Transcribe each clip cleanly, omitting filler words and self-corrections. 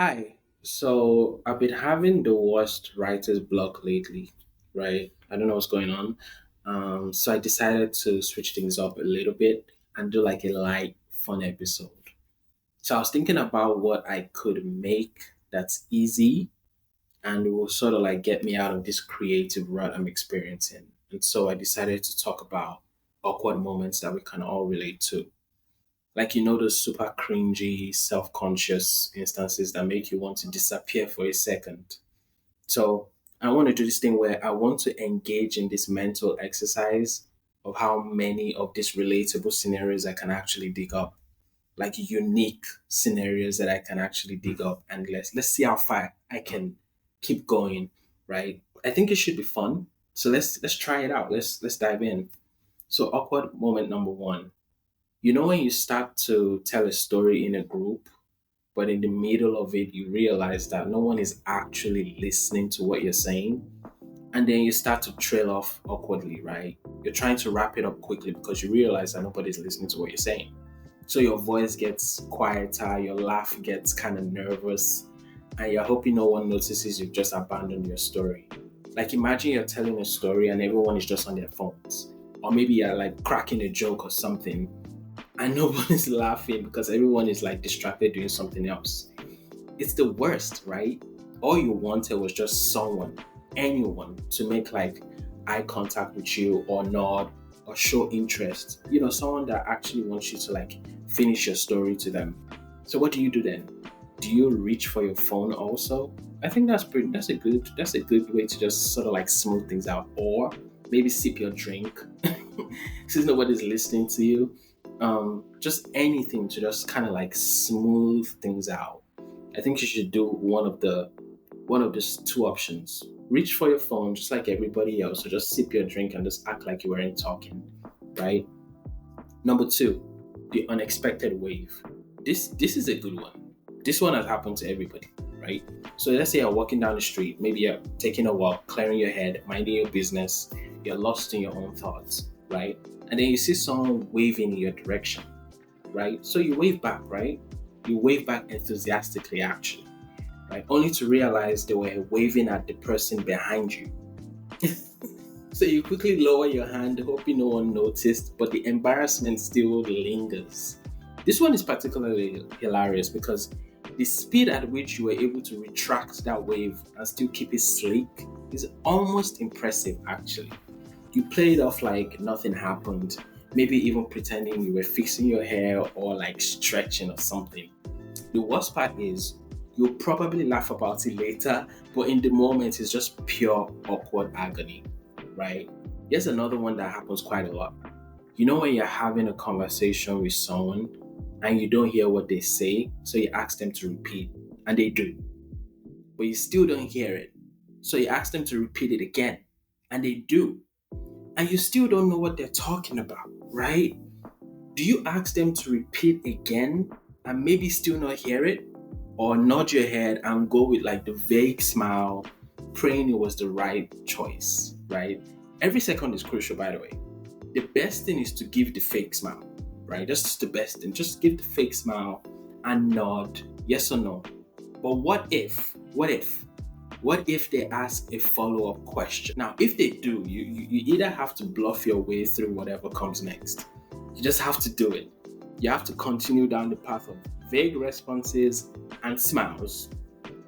Hi. So I've been having the worst writer's block lately, right? I don't know what's going on. So I decided to switch things up a little bit and do like a light, fun episode. So I was thinking about what I could make that's easy and will sort of like get me out of this creative rut I'm experiencing. And so I decided to talk about awkward moments that we can all relate to. Like, those super cringy, self conscious instances that make you want to disappear for a second. So, I want to do this thing where I want to engage in this mental exercise of how many of these relatable scenarios I can actually dig up, like unique scenarios that I can actually dig up, and let's see how far I can keep going, right? I think it should be fun. So let's try it out. Let's dive in. So awkward moment number one. When you start to tell a story in a group, but in the middle of it, you realize that no one is actually listening to what you're saying. And then you start to trail off awkwardly, right? You're trying to wrap it up quickly because you realize that nobody's listening to what you're saying. So your voice gets quieter, your laugh gets kind of nervous, and you're hoping no one notices you've just abandoned your story. Like imagine you're telling a story and everyone is just on their phones. Or maybe you're like cracking a joke or something and no one is laughing because everyone is like distracted doing something else. It's the worst, right? All you wanted was just someone, anyone, to make like eye contact with you or nod or show interest. Someone that actually wants you to like finish your story to them. So what do you do then? Do you reach for your phone also? I think that's a good way to just sort of like smooth things out. Or maybe sip your drink since nobody's listening to you. Just anything to just kind of like smooth things out. I think you should do one of these two options. Reach for your phone just like everybody else, or just sip your drink and just act like you weren't talking, right? Number two, the unexpected wave. This is a good one. This one has happened to everybody, right? So let's say you're walking down the street, maybe you're taking a walk, clearing your head, minding your business, you're lost in your own thoughts, right? And then you see someone waving in your direction, right? So you wave back, right? You wave back enthusiastically, actually, right? Only to realize they were waving at the person behind you. So you quickly lower your hand, hoping no one noticed, but the embarrassment still lingers. This one is particularly hilarious because the speed at which you were able to retract that wave and still keep it sleek is almost impressive, actually. You play it off like nothing happened, maybe even pretending you were fixing your hair or like stretching or something. The worst part is you'll probably laugh about it later, but in the moment it's just pure awkward agony, right? Here's another one that happens quite a lot. When you're having a conversation with someone and you don't hear what they say, so you ask them to repeat, and they do, but you still don't hear it. So you ask them to repeat it again, and they do, and you still don't know what they're talking about, right? Do you ask them to repeat again and maybe still not hear it? Or nod your head and go with like the vague smile, praying it was the right choice, right? Every second is crucial, by the way. The best thing is to give the fake smile, right? That's the best thing. Just give the fake smile and nod, yes or no. But what if they ask a follow-up question? Now, if they do, you either have to bluff your way through whatever comes next. You just have to do it. You have to continue down the path of vague responses and smiles,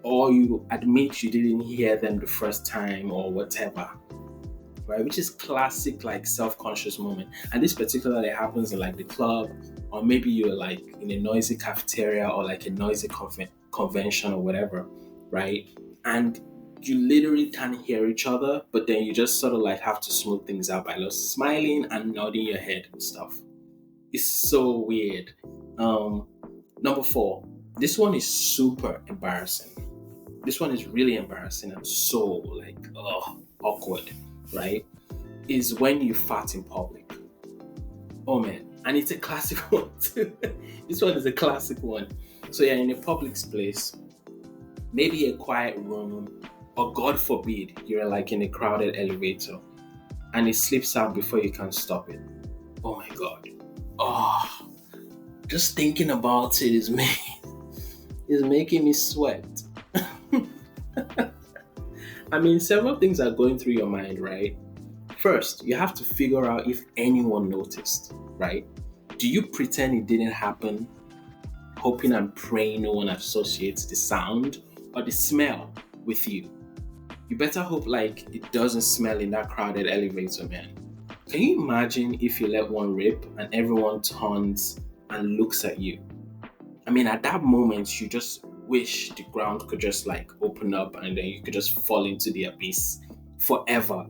or you admit you didn't hear them the first time or whatever, right? Which is classic, like self-conscious moment. And this particularly happens in like the club, or maybe you're like in a noisy cafeteria or like a noisy convention or whatever, right? And you literally can't hear each other, but then you just sort of like have to smooth things out by just smiling and nodding your head and stuff. It's so weird. Um, Number four, this one is super embarrassing. This one is really embarrassing and so like awkward, right? Is when you fart in public. Oh man, and it's a classic one too. This one is a classic one. So you're in a public place, maybe a quiet room, or God forbid, you're like in a crowded elevator, and it slips out before you can stop it. Oh my god. Oh, just thinking about it is me. is making me sweat. I mean, several things are going through your mind, right? First, you have to figure out if anyone noticed, right? Do you pretend it didn't happen, hoping and praying no one associates the sound or the smell with you? You better hope like it doesn't smell in that crowded elevator, man. Can you imagine if you let one rip and everyone turns and looks at you? I mean, at that moment, you just wish the ground could just like open up and then you could just fall into the abyss forever,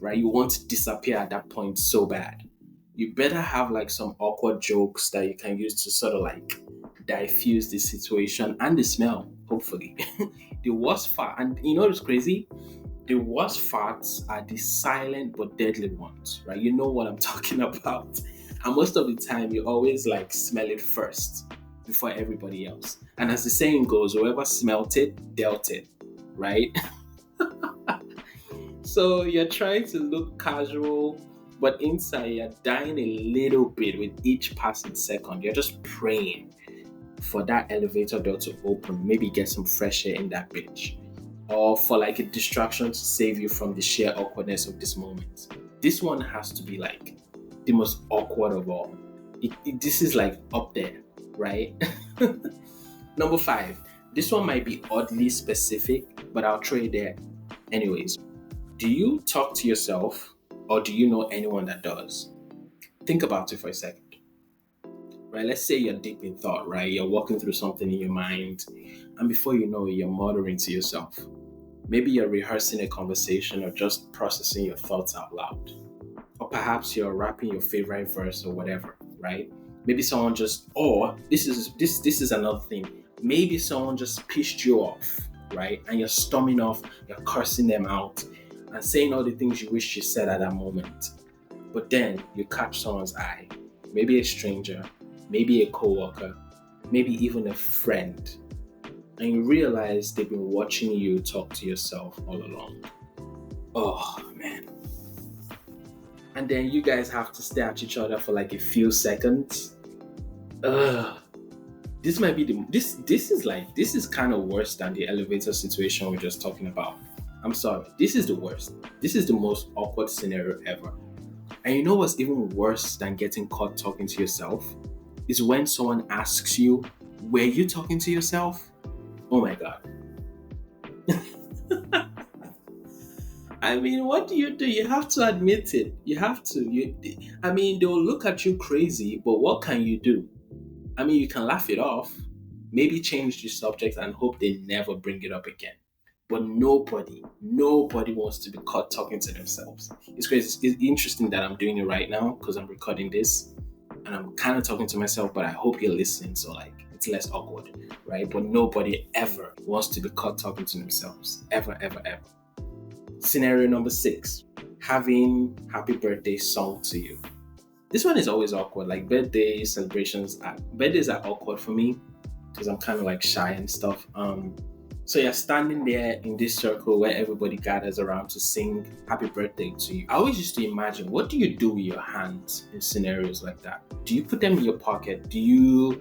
right? You want to disappear at that point so bad. You better have like some awkward jokes that you can use to sort of like diffuse the situation and the smell, hopefully. The worst part, and you know what's crazy? The worst farts are the silent but deadly ones, right? You know what I'm talking about. And most of the time, you always like smell it first before everybody else. And as the saying goes, whoever smelt it, dealt it, right? So you're trying to look casual, but inside you're dying a little bit with each passing second. You're just praying for that elevator door to open, maybe get some fresh air in that bitch, or for like a distraction to save you from the sheer awkwardness of this moment. This one has to be like the most awkward of all. This is like up there, right? Number 5. This one might be oddly specific, but I'll throw it there anyways. Do you talk to yourself or do you know anyone that does? Think about it for a second. Right, let's say you're deep in thought, right? You're walking through something in your mind, and before you know it, you're muttering to yourself. Maybe you're rehearsing a conversation or just processing your thoughts out loud. Or perhaps you're rapping your favorite verse or whatever, right? Maybe someone just, or this is another thing. Maybe someone just pissed you off, right? And you're storming off, you're cursing them out and saying all the things you wish you said at that moment. But then you catch someone's eye, maybe a stranger, maybe a coworker, maybe even a friend, and you realize they've been watching you talk to yourself all along. Oh man. And then you guys have to stare at each other for like a few seconds. Ugh. This might be this is kind of worse than the elevator situation we're just talking about. I'm sorry. This is the worst. This is the most awkward scenario ever. And you know what's even worse than getting caught talking to yourself? Is when someone asks you, were you talking to yourself? Oh my God. I mean, what do? You have to admit it. You have to. I mean, they'll look at you crazy, but what can you do? I mean, you can laugh it off, maybe change the subject and hope they never bring it up again. But nobody wants to be caught talking to themselves. It's crazy. It's interesting that I'm doing it right now because I'm recording this and I'm kind of talking to myself, but I hope you're listening so like it's less awkward, right? But nobody ever wants to be caught talking to themselves. Ever, ever, ever. Scenario number 6, having happy birthday sung to you. This one is always awkward. Like birthday celebrations, birthdays are awkward for me because I'm kind of like shy and stuff. So you're standing there in this circle where everybody gathers around to sing happy birthday to you. I always used to imagine, what do you do with your hands in scenarios like that? Do you put them in your pocket? Do you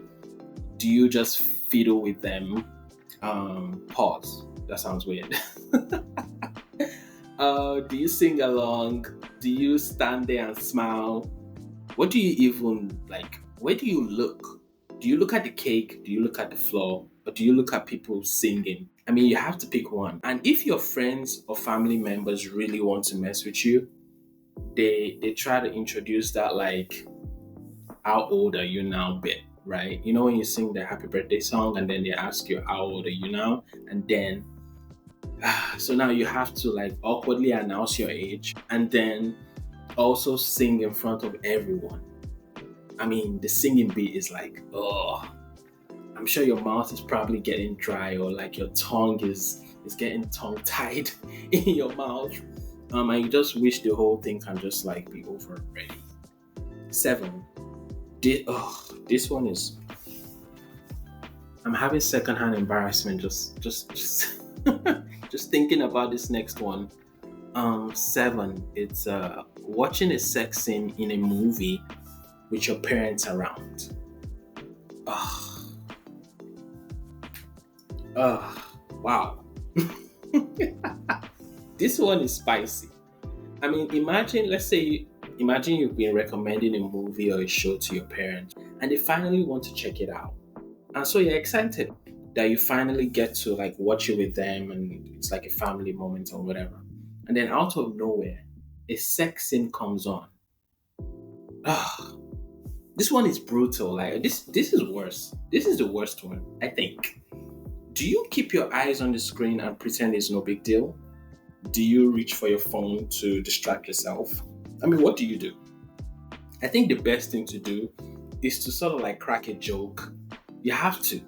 just fiddle with them? Pause. That sounds weird. Do you sing along? Do you stand there and smile? What do you even like? Where do you look? Do you look at the cake? Do you look at the floor? Or do you look at people singing? I mean, you have to pick one. And if your friends or family members really want to mess with you, they try to introduce that like, how old are you now bit, right? You know when you sing the happy birthday song and then they ask you how old are you now? And then so now you have to like awkwardly announce your age and then also sing in front of everyone. I mean, the singing beat is like, oh, I'm sure your mouth is probably getting dry or like your tongue is getting tongue tied in your mouth. And you just wish the whole thing can just like be over already. 7. This one is, I'm having secondhand embarrassment just just thinking about this next one. 7, it's watching a sex scene in a movie with your parents around. Wow. This one is spicy. I mean, imagine you've been recommending a movie or a show to your parents and they finally want to check it out. And so you're excited that you finally get to like watch it with them and it's like a family moment or whatever. And then out of nowhere, a sex scene comes on. Ah, this one is brutal. Like this is worse. This is the worst one, I think. Do you keep your eyes on the screen and pretend it's no big deal? Do you reach for your phone to distract yourself? I mean, what do you do? I think the best thing to do is to sort of like crack a joke. You have to.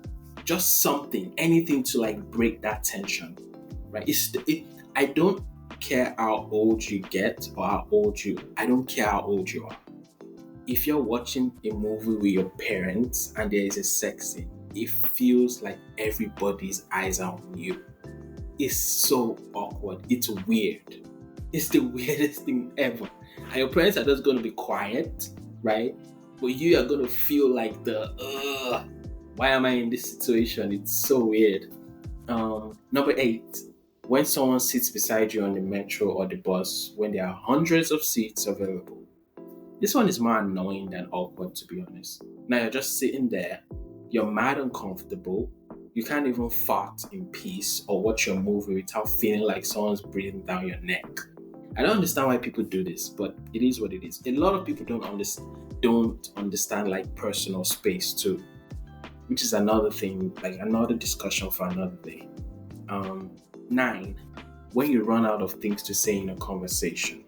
Just something, anything to like break that tension, right? I don't care how old you get or how old I don't care how old you are. If you're watching a movie with your parents and there is a sex scene, it feels like everybody's eyes are on you. It's so awkward. It's weird. It's the weirdest thing ever. And your parents are just going to be quiet, right? But you are going to feel like why am I in this situation? It's so weird. Number 8, when someone sits beside you on the metro or the bus when there are hundreds of seats available. This one is more annoying than awkward, to be honest. Now you're just sitting there, you're mad uncomfortable, you can't even fart in peace or watch your movie without feeling like someone's breathing down your neck. I don't understand why people do this, but it is what it is. A lot of people don't understand like personal space too, which is another thing, like another discussion for another day. 9, when you run out of things to say in a conversation.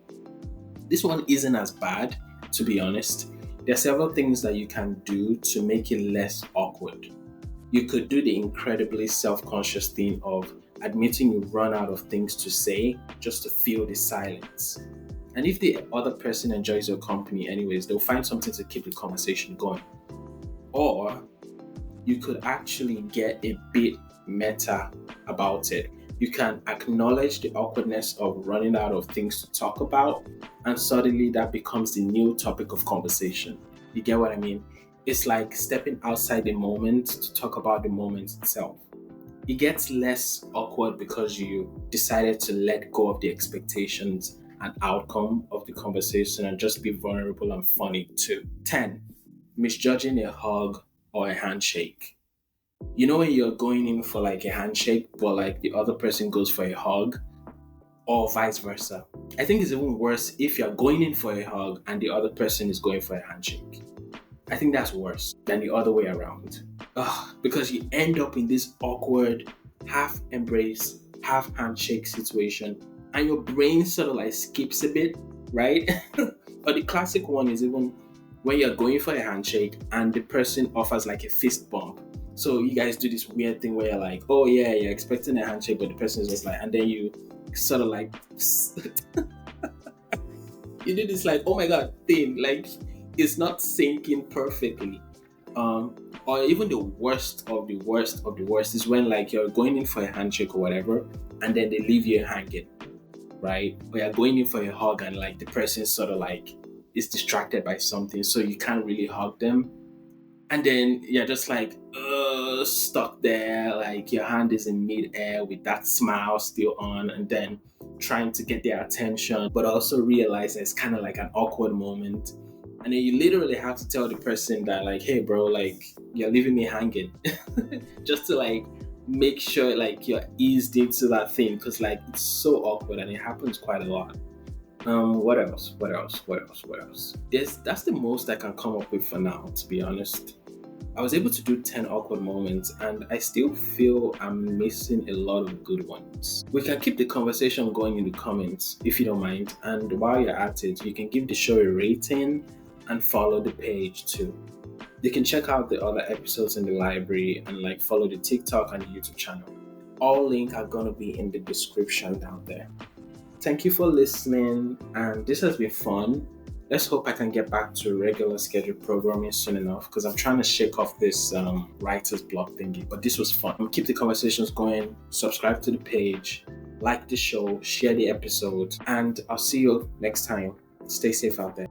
This one isn't as bad, to be honest. There are several things that you can do to make it less awkward. You could do the incredibly self-conscious thing of admitting you run out of things to say just to fill the silence. And if the other person enjoys your company anyways, they'll find something to keep the conversation going. Or you could actually get a bit meta about it. You can acknowledge the awkwardness of running out of things to talk about, and suddenly that becomes the new topic of conversation. You get what I mean? It's like stepping outside the moment to talk about the moment itself. It gets less awkward because you decided to let go of the expectations and outcome of the conversation and just be vulnerable and funny too. 10, misjudging a hug or a handshake. You know when you're going in for like a handshake, but like the other person goes for a hug, or vice versa. I think it's even worse if you're going in for a hug and the other person is going for a handshake. I think that's worse than the other way around. Because you end up in this awkward half embrace, half handshake situation, and your brain sort of like skips a bit, right? Or the classic one is even when you're going for a handshake and the person offers like a fist bump. So you guys do this weird thing where you're like, oh yeah, you're expecting a handshake, but the person is just like, and then you sort of like, you do this like, oh my god thing, like it's not syncing perfectly. Or even the worst of the worst of the worst is when like you're going in for a handshake or whatever, and then they leave you hanging, right? Or you're going in for a hug and like the person sort of like is distracted by something, so you can't really hug them. And then you're just like stuck there, like your hand is in mid-air with that smile still on, and then trying to get their attention, but also realize that it's kind of like an awkward moment. And then you literally have to tell the person that like, hey bro, like you're leaving me hanging. Just to like make sure like you're eased into that thing, because like it's so awkward and it happens quite a lot. What else? That's the most I can come up with for now, to be honest. I was able to do 10 awkward moments and I still feel I'm missing a lot of good ones. We can keep the conversation going in the comments if you don't mind. And while you're at it, you can give the show a rating and follow the page too. You can check out the other episodes in the library and like follow the TikTok and the YouTube channel. All links are gonna be in the description down there. Thank you for listening, and this has been fun. Let's hope I can get back to regular scheduled programming soon enough, because I'm trying to shake off this writer's block thingy. But this was fun. Keep the conversations going, subscribe to the page, like the show, share the episode, and I'll see you next time. Stay safe out there.